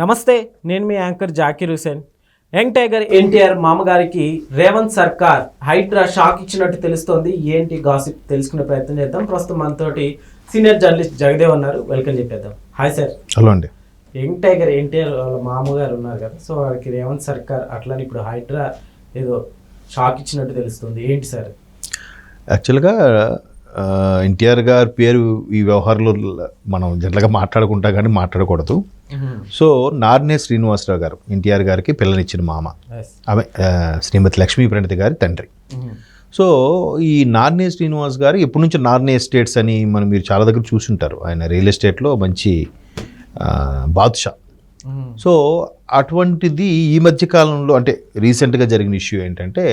నమస్తే, నేను మీ anchor Zakir Hussain. Young tiger NTR మామగారికి రేవంత్ సర్కార్ హైడ్రా షాక్ ఇచ్చినట్టు తెలుస్తోంది. ఏంటి గాసిప్ తెలుసుకునే ప్రయత్నం చేద్దాం. ప్రస్తుతం మనతోటి సీనియర్ జర్నలిస్ట్ జగదేవ్ ఉన్నారు. వెల్కమ్ చెప్పేద్దాం. Hi sir. హలో అండి. యంగ్ టైగర్ ఎన్టీఆర్ వాళ్ళ మామగారు ఉన్నారు కదా, సో వారికి రేవంత్ సర్కార్ అట్లానే ఇప్పుడు హైడ్రా ఏదో షాక్ ఇచ్చినట్టు తెలుస్తుంది. ఏంటి సార్? యాక్చువల్గా ఎన్టీఆర్ గారి పేరు ఈ వ్యవహారంలో మనం జనరల్గా మాట్లాడుకుంటా కానీ మాట్లాడకూడదు. సో నార్నే శ్రీనివాసరావు గారు ఎన్టీఆర్ గారికి పిల్లనిచ్చిన మామ, ఆమె శ్రీమతి లక్ష్మీ ప్రణతి గారి తండ్రి. సో ఈ నార్నే శ్రీనివాస్ గారు ఎప్పటి నుంచి నార్నే ఎస్టేట్స్ అని మీరు చాలా దగ్గర చూసుంటారు. ఆయన రియల్ ఎస్టేట్లో మంచి బాదుషా. సో అటువంటిది ఈ మధ్యకాలంలో అంటే రీసెంట్గా జరిగిన ఇష్యూ ఏంటంటే,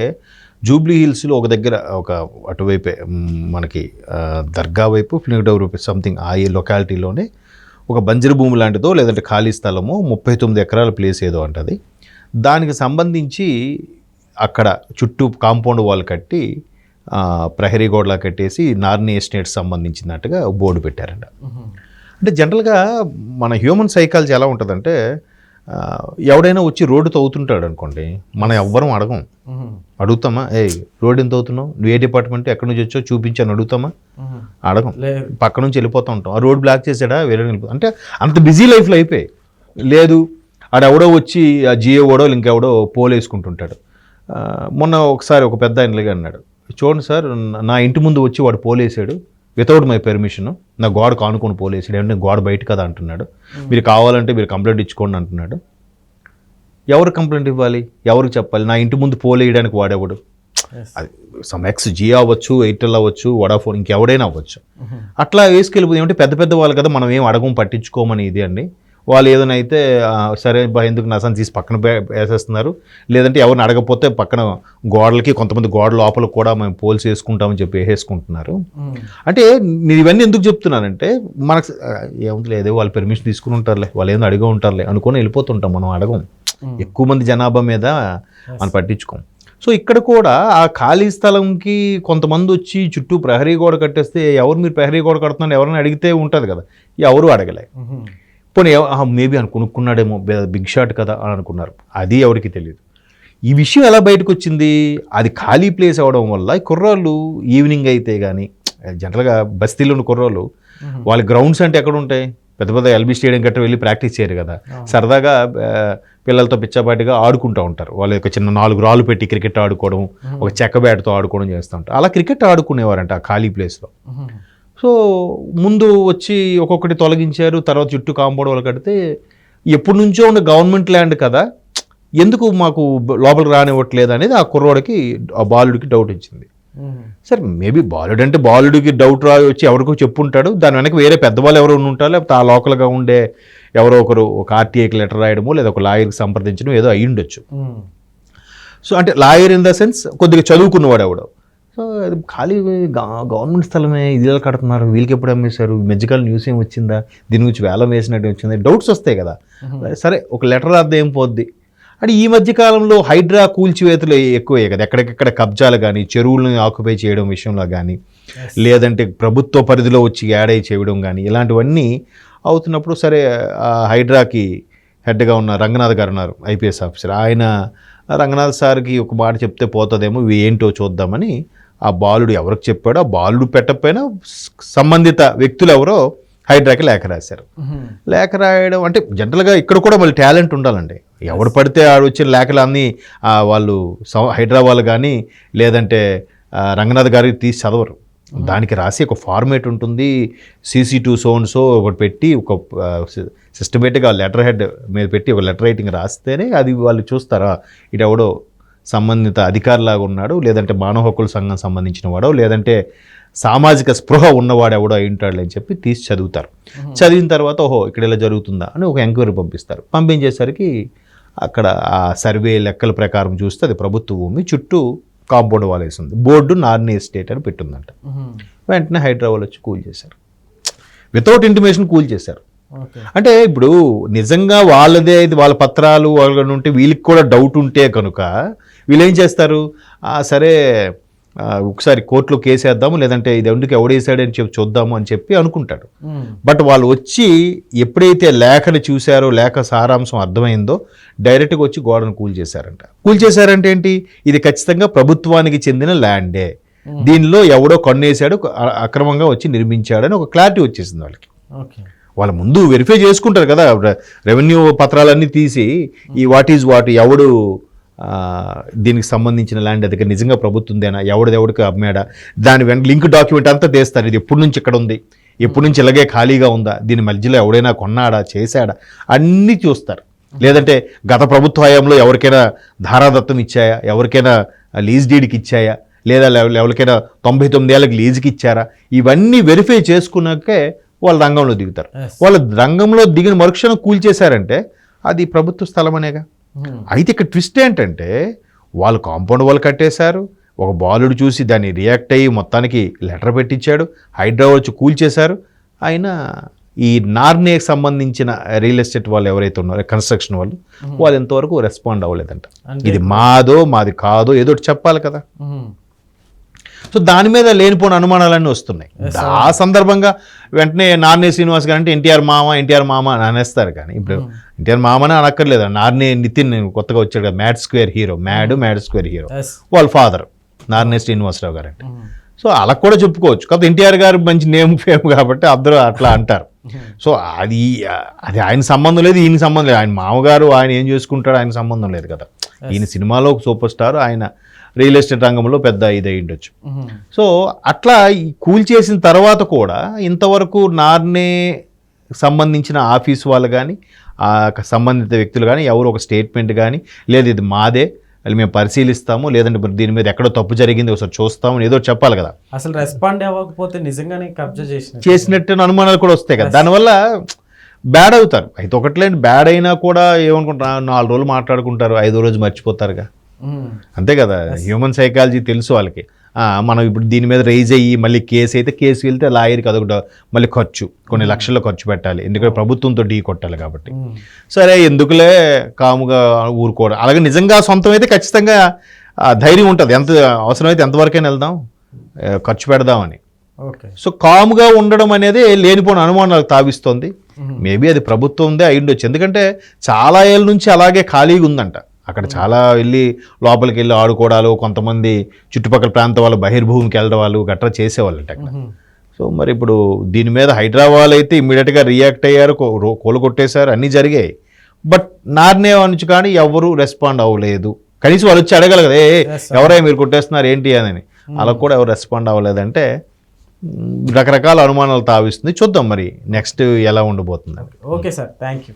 జూబ్లీ హిల్స్లో ఒక దగ్గర ఒక అటువైపే మనకి దర్గా వైపు ఫిలిం టవర్ వైపు సంథింగ్ ఆ లొకాలిటీలోనే ఒక బంజరు భూమి లాంటిదో లేదంటే ఖాళీ స్థలమో 39 ఎకరాల ప్లేస్ ఏదో అంటది. దానికి సంబంధించి అక్కడ చుట్టూ కాంపౌండ్ వాల్ కట్టి ప్రహరీ గోడలా కట్టేసి నార్నీ ఎస్టేట్స్ సంబంధించినట్టుగా బోర్డు పెట్టారంట. అంటే జనరల్గా మన హ్యూమన్ సైకాలజీ ఎలా ఉంటుందంటే, ఎవడైనా వచ్చి రోడ్డు తవ్వుతుంటాడు అనుకోండి, మనం ఎవ్వరం అడుగుతామా? రోడ్డు ఎంత అవుతున్నావు, నువ్వు ఏ డిపార్ట్మెంట్, ఎక్కడి నుంచి వచ్చావు చూపించాను అడుగుతామా? అడగం. పక్క నుంచి వెళ్ళిపోతూ ఉంటాం. ఆ రోడ్ బ్లాక్ చేసాడా, వేరే అంటే అంత బిజీ లైఫ్లో అయిపోయి లేదు. ఆడెవడో వచ్చి ఆ జియో ఓడో ఇంకెవడో పోల్ వేసుకుంటుంటాడు. మొన్న ఒకసారి ఒక పెద్ద ఆయనలాగా అన్నాడు, చూడండి సార్, నా ఇంటి ముందు వచ్చి వాడు పోల్ వేసాడు వితౌట్ మై పర్మిషన్, నా గోడ కానుకొని పోలేసాడు. ఏమంటే గోడ బయట కదా అంటున్నాడు. మీరు కావాలంటే మీరు కంప్లైంట్ ఇచ్చుకోండి అంటున్నాడు. ఎవరు కంప్లైంట్ ఇవ్వాలి, ఎవరికి చెప్పాలి? నా ఇంటి ముందు పోల్ వేయడానికి వాడేవాడు, అది సమ్ ఎక్స్ జియో అవ్వచ్చు, ఎయిర్టెల్ అవ్వచ్చు, వడాఫోన్, ఇంకెవడైనా అవ్వచ్చు. అట్లా వేసుకెళ్ళిపోతే ఏమంటే పెద్ద పెద్ద వాళ్ళు కదా, మనం ఏం అడగం పట్టించుకోమని ఇది అండి. వాళ్ళు ఏదైనా అయితే సరే ఎందుకు నసం తీసి పక్కన వేసేస్తున్నారు, లేదంటే ఎవరిని అడగపోతే పక్కన గోడలకి కొంతమంది గోడ లోపల కూడా మేము పోల్స్ వేసుకుంటామని చెప్పి వేసేసుకుంటున్నారు. అంటే నేను ఇవన్నీ ఎందుకు చెప్తున్నానంటే, మనకు ఏముంది లేదే వాళ్ళు పెర్మిషన్ తీసుకుని ఉంటారులే, వాళ్ళు ఏదో అడిగా ఉంటారులే అనుకొని వెళ్ళిపోతుంటాం. మనం అడగం, ఎక్కువ మంది జనాభా మీద మనం పట్టించుకోం. సో ఇక్కడ కూడా ఆ ఖాళీ స్థలంకి కొంతమంది వచ్చి చుట్టూ ప్రహరీ గోడ కట్టేస్తే, ఎవరు మీరు ప్రహరీ గోడ కడుతున్నారు ఎవరైనా అడిగితే ఉంటుంది కదా, ఎవరు అడగలే. పోనీ మేబీ కొనుక్కున్నాడేమో, బిగ్ షాట్ కదా అని అనుకున్నారు. అది ఎవరికి తెలియదు. ఈ విషయం ఎలా బయటకు వచ్చింది, అది ఖాళీ ప్లేస్ అవ్వడం వల్ల ఈ కుర్రాళ్ళు ఈవినింగ్ అయితే కానీ, జనరల్గా బస్తీలో ఉన్న కుర్రాళ్ళు వాళ్ళ గ్రౌండ్స్ అంటే ఎక్కడ ఉంటాయి, పెద్ద పెద్ద ఎల్బీ స్టేడియం గట్రా వెళ్ళి ప్రాక్టీస్ చేయరు కదా. సరదాగా పిల్లలతో పిచ్చాపాటిగా ఆడుకుంటూ ఉంటారు. వాళ్ళ యొక్క చిన్న 4 రాళ్ళు పెట్టి క్రికెట్ ఆడుకోవడం, ఒక చెక్క బ్యాట్తో ఆడుకోవడం చేస్తూ ఉంటారు. అలా క్రికెట్ ఆడుకునేవారంట ఆ ఖాళీ ప్లేస్లో. సో ముందు వచ్చి ఒక్కొక్కటి తొలగించారు, తర్వాత చుట్టూ కాంపౌండ్ వాళ్ళు కడితే, ఎప్పటి నుంచో ఉన్న గవర్నమెంట్ ల్యాండ్ కదా, ఎందుకు మాకు లోపలికి రానివ్వట్లేదు అనేది ఆ కుర్రోడికి, ఆ బాలుడికి డౌట్ వచ్చింది. సరే మేబీ బాలుడు అంటే బాలుడికి డౌట్ వచ్చి ఎవరికో చెప్పుంటాడు, దాని వెనక వేరే పెద్దవాళ్ళు ఎవరో ఉంటారు, లేకపోతే ఆ లోకల్గా ఉండే ఎవరో ఒకరు ఒక ఆర్టీఐకి లెటర్ రాయడమో లేదా ఒక లాయర్కి సంప్రదించడం ఏదో అయ్యి ఉండొచ్చు. సో అంటే లాయర్ ఇన్ ద సెన్స్ కొద్దిగా చదువుకున్నవాడు ఎవడో. సో అది ఖాళీ గవర్నమెంట్ స్థలమే, ఇది ఎలా కడుతున్నారు, వీళ్ళకి ఎప్పుడు అమ్మేశారు, మధ్యకాలం న్యూస్ ఏం వచ్చిందా, దీని గురించి వేలం వేసినట్టు వచ్చింది, డౌట్స్ వస్తాయి కదా. సరే ఒక లెటర్ రాద్దా ఏం పోద్ది. అంటే ఈ మధ్యకాలంలో హైడ్రా కూల్చివేతలు ఎక్కువే కదా, ఎక్కడికెక్కడ కబ్జాలు కానీ, చెరువులను ఆక్యుపై చేయడం విషయంలో కానీ, లేదంటే ప్రభుత్వ పరిధిలో వచ్చి యాడై చేయడం కానీ, ఇలాంటివన్నీ అవుతున్నప్పుడు సరే హైడ్రాకి హెడ్గా ఉన్న రంగనాథ్ గారు ఉన్నారు, ఐపీఎస్ ఆఫీసర్. ఆయన రంగనాథ్ సార్కి ఒక మాట చెప్తే పోతుందేమో, ఇవి ఏంటో చూద్దామని ఆ బాలుడు ఎవరికి చెప్పాడో, ఆ బాలుడు పెట్టకపోయినా సంబంధిత వ్యక్తులు ఎవరో హైడ్రాకి లేఖ రాశారు. లేఖ రాయడం అంటే జనరల్గా ఇక్కడ కూడా మళ్ళీ టాలెంట్ ఉండాలండి. ఎవడు పడితే ఆడు వచ్చిన లేఖలు అన్నీ వాళ్ళు హైడ్రా వాళ్ళు కానీ లేదంటే రంగనాథ్ గారికి తీసి చదవరు. దానికి రాసి ఒక ఫార్మేట్ ఉంటుంది, CC2 సో ఒకటి పెట్టి ఒక సిస్టమేటిక్గా లెటర్ హెడ్ మీద పెట్టి ఒక లెటర్ రైటింగ్ రాస్తేనే అది వాళ్ళు చూస్తారా, ఇటు ఎవడో సంబంధిత అధికారిలాగా ఉన్నాడు, లేదంటే మానవ హక్కుల సంఘం సంబంధించిన వాడో, లేదంటే సామాజిక స్పృహ ఉన్నవాడు ఎవడో అయింటాడు అని చెప్పి తీసి చదువుతారు. చదివిన తర్వాత ఓహో ఇక్కడ ఇలా జరుగుతుందా అని ఒక ఎంక్వైరీ పంపిస్తారు. పంపించేసరికి అక్కడ ఆ సర్వే లెక్కల ప్రకారం చూస్తే అది ప్రభుత్వ భూమి, చుట్టూ కాంపౌండ్ వాల్ వేసింది, బోర్డు నార్నీ ఎస్టేట్ అని పెట్టిందంట. వెంటనే హైదరాబాద్ వచ్చి కూల్ చేశారు, వితౌట్ ఇంటిమేషన్ కూల్ చేశారు. అంటే ఇప్పుడు నిజంగా వాళ్ళదే ఇది, వాళ్ళ పత్రాలు వాళ్ళ ఉంటే వీళ్ళకి కూడా డౌట్ ఉంటే కనుక వీళ్ళు ఏం చేస్తారు, సరే ఒకసారి కోర్టులో కేసు వేద్దాము, లేదంటే ఇది ఎందుకు ఎవడేసాడని చెప్పి చూద్దాము అని చెప్పి అనుకుంటాడు. బట్ వాళ్ళు వచ్చి ఎప్పుడైతే లేఖను చూశారో, లేఖ సారాంశం అర్థమైందో, డైరెక్ట్గా వచ్చి గోడను కూల్చేశారంటే ఏంటి, ఇది ఖచ్చితంగా ప్రభుత్వానికి చెందిన ల్యాండే, దీనిలో ఎవడో కన్నేసాడు, అక్రమంగా వచ్చి నిర్మించాడని ఒక క్లారిటీ వచ్చేసింది వాళ్ళకి. వాళ్ళ ముందు వెరిఫై చేసుకుంటారు కదా, రెవెన్యూ పత్రాలన్నీ తీసి ఈ వాట్ ఎవడు దీనికి సంబంధించిన ల్యాండ్ అది నిజంగా ప్రభుత్వందేనా, ఎవడికి అమ్మాడా, దాని వెంట లింక్ డాక్యుమెంట్ అంతా తీస్తారు. ఇది ఎప్పటి నుంచి ఇక్కడ ఉంది, ఎప్పటి నుంచి ఇలాగే ఖాళీగా ఉందా, దీని మధ్యలో ఎవడైనా కొన్నాడా, చేశాడా, అన్నీ చూస్తారు. లేదంటే గత ప్రభుత్వ హయాంలో ఎవరికైనా ధారాదత్తం ఇచ్చాయా, ఎవరికైనా లీజ్ డీడ్కి ఇచ్చాయా, లేదా ఎవరికైనా 99 ఏళ్ళకి లీజుకి ఇచ్చారా, ఇవన్నీ వెరిఫై చేసుకున్నాకే వాళ్ళు రంగంలో దిగుతారు. వాళ్ళ రంగంలో దిగిన మరుక్షణం కూల్చేశారంటే అది ప్రభుత్వ స్థలం అనేగా. అయితే ఇక్కడ ట్విస్ట్ ఏంటంటే, వాళ్ళు కాంపౌండ్ వాళ్ళు కట్టేశారు, ఒక బాలుడు చూసి దాన్ని రియాక్ట్ అయ్యి మొత్తానికి లెటర్ పెట్టించాడు, హైదరాబాద్ వచ్చి కూల్చేశారు. అయినా ఈ నార్నేకి సంబంధించిన రియల్ ఎస్టేట్ వాళ్ళు ఎవరైతే ఉన్నారో, కన్స్ట్రక్షన్ వాళ్ళు ఎంతవరకు రెస్పాండ్ అవ్వలేదంట. ఇది మాది కాదో ఏదో చెప్పాలి కదా. సో దాని మీద లేనిపోయిన అనుమానాలన్నీ వస్తున్నాయి. ఆ సందర్భంగా వెంటనే నార్నే శ్రీనివాస్ గారు అంటే ఎన్టీఆర్ మామ అని అనేస్తారు. కానీ ఇప్పుడు ఎన్టీఆర్ మామనే అనక్కర్లేదు, నార్నే నితిన్ కొత్తగా వచ్చాడు కదా, మ్యాడ్ స్క్వేర్ హీరో వాళ్ళ ఫాదర్ నార్నే శ్రీనివాసరావు గారు అంటే. సో అలా కూడా చెప్పుకోవచ్చు. కాకపోతే ఎన్టీఆర్ గారు మంచి నేమ్ ఫేమ్ కాబట్టి అందరూ అట్లా అంటారు. సో అది ఆయన సంబంధం లేదు, ఈయన సంబంధం లేదు. ఆయన మామగారు ఆయన ఏం చేసుకుంటాడో ఆయన సంబంధం లేదు కదా. ఈయన సినిమాలో ఒక సూపర్ స్టార్, ఆయన రియల్ ఎస్టేట్ రంగంలో పెద్ద ఇదై ఉండొచ్చు. సో అట్లా కూల్చేసిన తర్వాత కూడా ఇంతవరకు నార్నే సంబంధించిన ఆఫీస్ వాళ్ళు కానీ, ఆ సంబంధిత వ్యక్తులు కానీ ఎవరు ఒక స్టేట్మెంట్ కానీ, లేదు ఇది మాదే, అది మేము పరిశీలిస్తాము, లేదంటే దీని మీద ఎక్కడో తప్పు జరిగింది ఒకసారి చూస్తాము ఏదో చెప్పాలి కదా. అసలు రెస్పాండ్ అవ్వకపోతే నిజంగానే కబ్జా చేసినట్టు అనుమానాలు కూడా వస్తాయి కదా. దానివల్ల బ్యాడ్ అవుతారు. అయితే ఒకట్లేండి, బ్యాడ్ అయినా కూడా ఏమనుకుంటారు, 4 రోజులు మాట్లాడుకుంటారు, 5వ రోజు మర్చిపోతారుగా. అంతే కదా, హ్యూమన్ సైకాలజీ తెలుసు వాళ్ళకి. మనం ఇప్పుడు దీని మీద రైజ్ అయ్యి మళ్ళీ కేసు అయితే కేసు వెళ్తే లాయర్కి అదొకటి మళ్ళీ ఖర్చు, కొన్ని లక్షల్లో ఖర్చు పెట్టాలి, ఎందుకంటే ప్రభుత్వంతో ఢీ కొట్టాలి కాబట్టి. సరే ఎందుకులే కాముగా ఊరుకోవడం. అలాగే నిజంగా సొంతం అయితే ఖచ్చితంగా ధైర్యం ఉంటుంది, ఎంత అవసరమైతే ఎంతవరకైనా వెళ్దాం, ఖర్చు పెడదామని. సో కాముగా ఉండడం అనేది లేనిపోయిన అనుమానాలకు తావిస్తుంది. మేబీ అది ప్రభుత్వందే అయి ఉండొచ్చు, ఎందుకంటే చాలా ఏళ్ళ నుంచి అలాగే ఖాళీగా ఉందంట. అక్కడ చాలా వెళ్ళి లోపలికి వెళ్ళి ఆడుకోవడాలు, కొంతమంది చుట్టుపక్కల ప్రాంతం వాళ్ళు బహిర్భూమికి వెళ్ళడం వాళ్ళు గట్రా చేసేవాళ్ళంట అక్కడ. సో మరి ఇప్పుడు దీని మీద హైదరాబాద్ అయితే ఇమ్మీడియట్గా రియాక్ట్ అయ్యారు, కోలుకొట్టేశారు, అన్నీ జరిగాయి. బట్ నార్నే నుంచి కానీ ఎవరు రెస్పాండ్ అవ్వలేదు. కనీసం వాళ్ళు వచ్చి అడగలు కదా, ఎవరైనా మీరు కొట్టేస్తున్నారు ఏంటి అని. అలా కూడా ఎవరు రెస్పాండ్ అవ్వలేదంటే రకరకాల అనుమానాలు తావిస్తుంది. చూద్దాం మరి నెక్స్ట్ ఎలా ఉండబోతుంది. Okay sir, thank you.